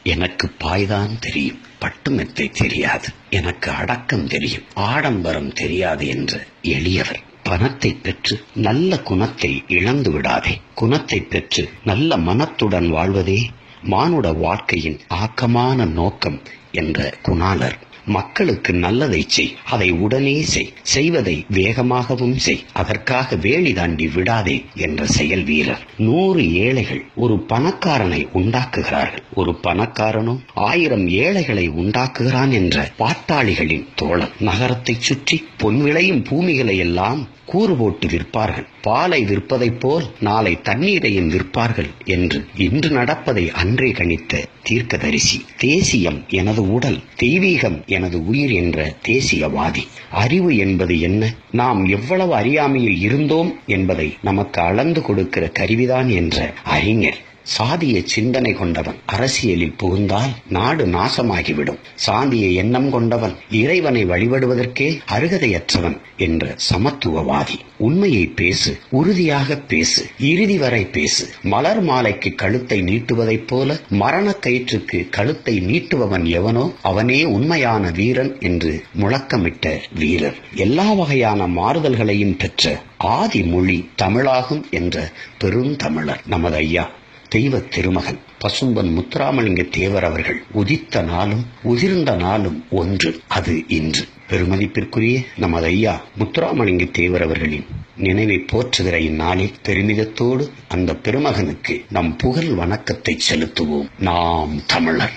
எனக்கு பாய்தான் தெரியும், பட்டுமெத்தை தெரியாது. எனக்கு அடக்கம் தெரியும், ஆடம்பரம் தெரியாது என்ற எளியவர். பணத்தை பெற்று நல்ல குணத்தை இழந்து விடாதே. குணத்தை பெற்று நல்ல மனத்துடன் வாழ்வதே மானுட வாழ்க்கையின் ஆக்கமான நோக்கம் என்ற குணாளர். மக்களுக்கு நல்லதை செய், அதை உடனே செய், செய்வதை வேகமாகவும் செய், அதற்காக வேலி தாண்டி விடாதே என்ற செயல் வீரர். 100 ஏழைகள் ஒரு பணக்காரனை உண்டாக்குகிறார்கள், ஒரு பணக்காரனும் 1000 ஏழைகளை உண்டாக்குகிறான் என்ற பாட்டாளிகளின் தோழன். நகரத்தை சுற்றி பொன் விளையும் பூமிகளை எல்லாம் கூறு போட்டு விற்பார்கள். பாலை விற்பதைப் போல் நாளை தண்ணீரையும் விற்பார்கள் என்று இன்று நடப்பதை அன்றே கணித்த தீர்க்கதரிசி. தேசியம் எனது உடல், தெய்வீகம் எனது உயிர் என்ற தேசியவாதி. அறிவு என்பது என்ன? நாம் எவ்வளவு அறியாமையில் இருந்தோம் என்பதை நமக்கு அளந்து கொடுக்கிற கருவிதான் என்ற அறிஞர். சாதிய சிந்தனை கொண்டவன் அரசியலில் புகுந்தால் நாடு நாசமாகிவிடும். சாதிய எண்ணம் கொண்டவன் இறைவனை வழிபடுவதற்கே அருகதையற்றவன் என்ற சமத்துவவாதி. உண்மையை பேசு, உறுதியாக பேசு, இறுதி வரை பேசு. மலர் மாலைக்கு கழுத்தை நீட்டுவதைப் போல மரண கயிற்றுக்கு கழுத்தை நீட்டுபவன் எவனோ அவனே உண்மையான வீரன் என்று முழக்கமிட்ட வீரர். எல்லா வகையான மாறுதல்களையும் பெற்ற ஆதி மொழி தமிழாகும் என்ற பெருந்தமிழர் நமது ஐயா தெய்வ திருமகன் பசும்பன் முத்துராமலிங்க தேவர் அவர்கள் உதித்த நாளும் உதிர்ந்த நாளும் ஒன்று, அது இன்று. பெருமதிப்பிற்குரிய நமது ஐயா முத்துராமலிங்க தேவர் அவர்களின் நினைவை போற்றுகிற இந்நாளில் பெருமிதத்தோடு அந்த பெருமகனுக்கு நம் புகழ் வணக்கத்தை செலுத்துவோம். நாம் தமிழர்.